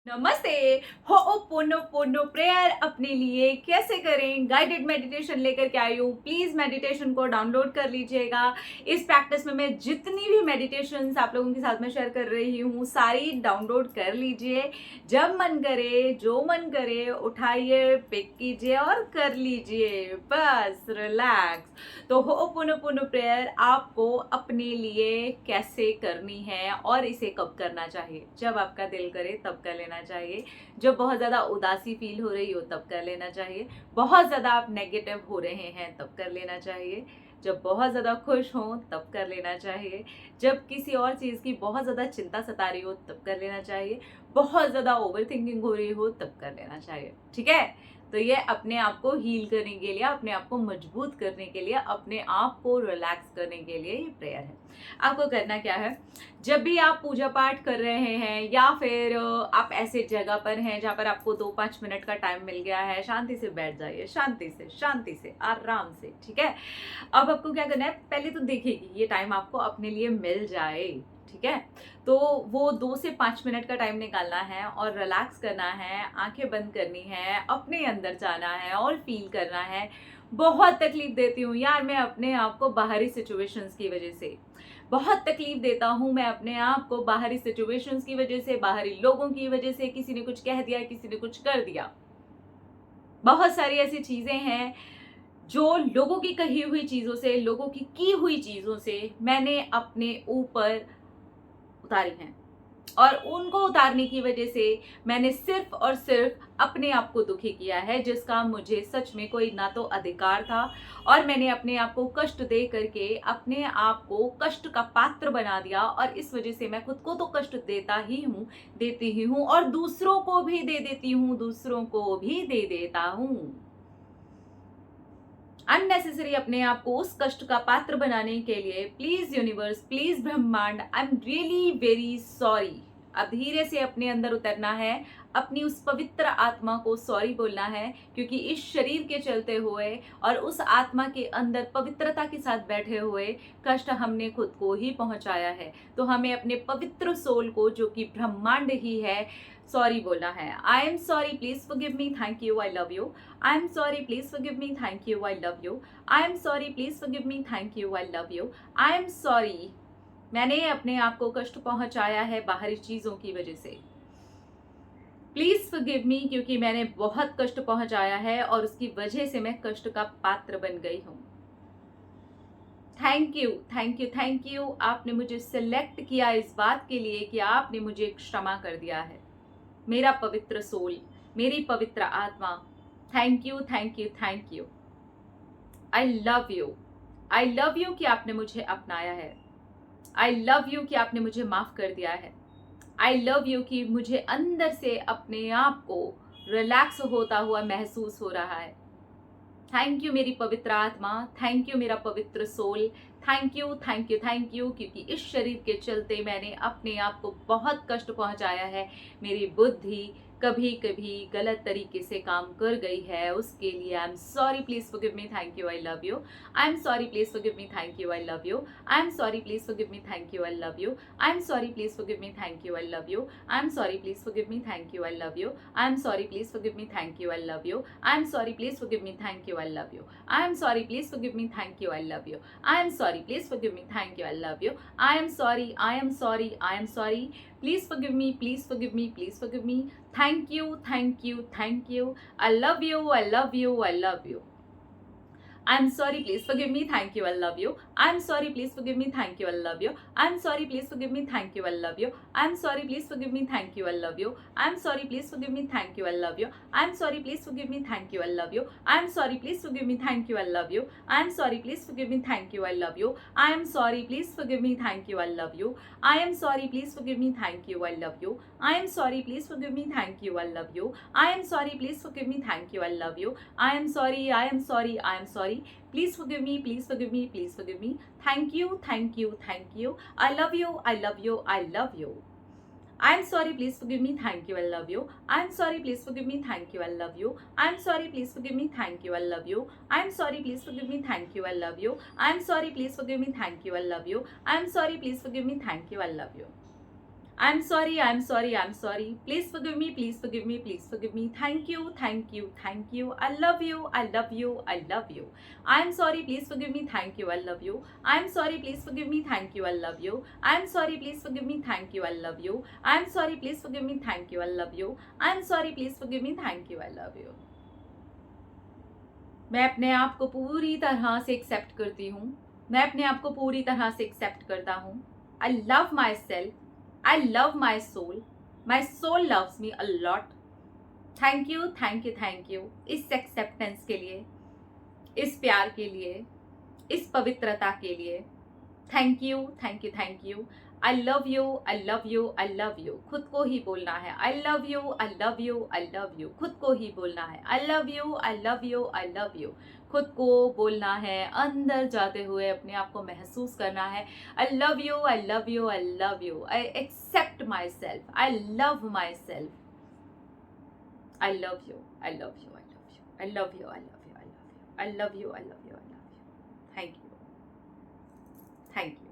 नमस्ते। होओपोनोपोनो प्रेयर अपने लिए कैसे करें, गाइडेड मेडिटेशन लेकर के आई हूँ। प्लीज मेडिटेशन को डाउनलोड कर लीजिएगा। इस प्रैक्टिस में मैं जितनी भी मेडिटेशंस आप लोगों के साथ में शेयर कर रही हूँ सारी डाउनलोड कर लीजिए। जब मन करे, जो मन करे उठाइए, पिक कीजिए और कर लीजिए, बस रिलैक्स। तो होओपोनोपोनो प्रेयर आपको अपने लिए कैसे करनी है और इसे कब करना चाहिए? जब आपका दिल करे तब कर लेना चाहिए। जब बहुत ज़्यादा उदासी फील हो रही हो तब कर लेना चाहिए। बहुत ज़्यादा आप नेगेटिव हो रहे हैं तब कर लेना चाहिए। जब बहुत ज़्यादा खुश हों तब कर लेना चाहिए। जब किसी और चीज़ की बहुत ज़्यादा चिंता सता रही हो तब कर लेना चाहिए। बहुत ज़्यादा ओवर थिंकिंग हो रही हो तब कर लेना चाहिए। ठीक है? तो ये अपने आप को हील करने के लिए, अपने आप को मजबूत करने के लिए, अपने आप को रिलैक्स करने के लिए ये प्रेयर है। आपको करना क्या है? जब भी आप पूजा पाठ कर रहे हैं या फिर आप ऐसे जगह पर हैं जहाँ पर आपको 2-5 मिनट का टाइम मिल गया है, शांति से बैठ जाइए, शांति से आराम से। ठीक है? अब आपको क्या करना है, पहले तो देखिए कि ये टाइम आपको अपने लिए मिल जाए। ठीक है? तो वो 2 से 5 मिनट का टाइम निकालना है और रिलैक्स करना है, आंखें बंद करनी है, अपने अंदर जाना है और फील करना है। बहुत तकलीफ देती हूँ यार मैं अपने आप को बाहरी सिचुएशंस की वजह से। बहुत तकलीफ देता हूँ मैं अपने आप को बाहरी सिचुएशंस की वजह से, बाहरी लोगों की वजह से। किसी ने कुछ कह दिया, किसी ने कुछ कर दिया। बहुत सारी ऐसी चीजें हैं जो लोगों की कही हुई चीजों से, लोगों की हुई चीजों से मैंने अपने ऊपर उतारी हैं। और उनको उतारने की वजह से मैंने सिर्फ और सिर्फ अपने आप को दुखी किया है, जिसका मुझे सच में कोई ना तो अधिकार था। और मैंने अपने आप को कष्ट दे करके अपने आप को कष्ट का पात्र बना दिया, और इस वजह से मैं खुद को तो कष्ट देता ही हूँ, देती ही हूँ, और दूसरों को भी दे देती हूँ, दूसरों को भी दे देता हूँ। अननेसेसरी अपने आप को उस कष्ट का पात्र बनाने के लिए प्लीज यूनिवर्स, प्लीज ब्रह्मांड, I am really very sorry. अब धीरे से अपने अंदर उतरना है, अपनी उस पवित्र आत्मा को सॉरी बोलना है, क्योंकि इस शरीर के चलते हुए और उस आत्मा के अंदर पवित्रता के साथ बैठे हुए कष्ट हमने खुद को ही पहुंचाया है। तो हमें अपने पवित्र सोल को, जो कि ब्रह्मांड ही है, सॉरी बोलना है। I am sorry, please forgive me, thank you, I love you. I am sorry, please forgive me, thank you, I love you. I am sorry, please forgive me, thank you, I love you. I am sorry, मैंने अपने आप को कष्ट पहुंचाया है बाहरी चीजों की वजह से। प्लीज फॉरगिव मी, क्योंकि मैंने बहुत कष्ट पहुंचाया है और उसकी वजह से मैं कष्ट का पात्र बन गई हूं। Thank you, thank you, thank you. आपने मुझे सिलेक्ट किया इस बात के लिए कि आपने मुझे क्षमा कर दिया है। मेरा पवित्र सोल, मेरी पवित्र आत्मा, thank you, thank you, thank you. I love you, I love you कि आपने मुझे अपनाया है। आई लव यू कि आपने मुझे माफ कर दिया है। आई लव यू कि मुझे अंदर से अपने आप को रिलैक्स होता हुआ महसूस हो रहा है। थैंक यू मेरी पवित्र आत्मा, थैंक यू मेरा पवित्र soul, thank you, thank you, thank you, क्योंकि इस शरीर के चलते मैंने अपने आप को बहुत कष्ट पहुंचाया है। मेरी बुद्धि कभी कभी गलत तरीके से काम कर गई है, उसके लिए I am sorry, please forgive me, thank you, I love you. I am sorry, please forgive me, thank you, I love you. I am sorry, please forgive me, thank you, I love you. I am sorry, please forgive me, thank you, I love you. I am sorry, please forgive me, thank you, I love you. I am sorry, please forgive me, thank you, I love you. I am sorry, please forgive me, thank you, I love you. I am sorry, please forgive me, thank you, I love you. I am sorry, please forgive me, thank you, I love you. I am sorry, I am sorry, I am sorry. Please forgive me, please forgive me, please forgive me. Thank you, thank you, thank you. I love you, I love you, I love you. I'm sorry, please forgive me, thank you, I love you. I'm sorry, please forgive me, thank you, I love you. I'm sorry, please forgive me, thank you, I love you. I'm sorry, please forgive me, thank you, I love you. I'm sorry, please forgive me, thank you, I love you. I'm sorry, please forgive me, thank you, I love you. I'm sorry, please forgive me, thank you, I love you. I'm sorry, please forgive me, thank you, I love you. I am sorry, please forgive me, thank you, I love you. I am sorry, please forgive me, thank you, I love you. I am sorry, please forgive me, thank you, I love you. I am sorry, please forgive me, thank you, I love you. I am sorry, I am sorry, I am sorry. Please forgive me, please forgive me, please forgive me. Thank you, thank you, thank you. I love you, I love you, I love you. I'm sorry, please forgive me, thank you, I love you. I'm sorry, please forgive me, thank you, I love you. I'm sorry, please forgive me, thank you, I love you. I'm sorry, please forgive me, thank you, I love you. I'm sorry, please forgive me, thank you, I love you. I'm sorry, please forgive me, thank you, I love you. I'm sorry, I'm sorry, I'm sorry. Please forgive me, please forgive me, please forgive me. Thank you, thank you, thank you. I love you, I love you, I love you. I'm sorry, please forgive me, thank you, I love you. I'm sorry, please forgive me, thank you, I love you. I'm sorry, please forgive me, thank you, I love you. I'm sorry, please forgive me, thank you, I love you. I'm sorry, please forgive me, thank you, I love you. मैं अपने आप को पूरी तरह से accept करती हूँ. मैं अपने आप को पूरी तरह से एक्सेप्ट करता हूँ. I love myself. I love my soul. My soul loves me a lot. Thank you, thank you, thank you. इस एक्सेप्टेंस के लिए, इस प्यार के लिए, इस पवित्रता के लिए. Thank you, thank you, thank you. I love you, I love you, I love you. खुद को ही बोलना है. I love you, I love you, I love you. खुद को ही बोलना है. I love you, I love you, I love you. खुद को बोलना है. अंदर जाते हुए अपने आप को महसूस करना है. I love you, I love you, I love you. I accept myself. I love myself. I love you, I love you, I love you. I love you, I love you, I love you. I love you, I love you, I love you. Thank you. Thank you.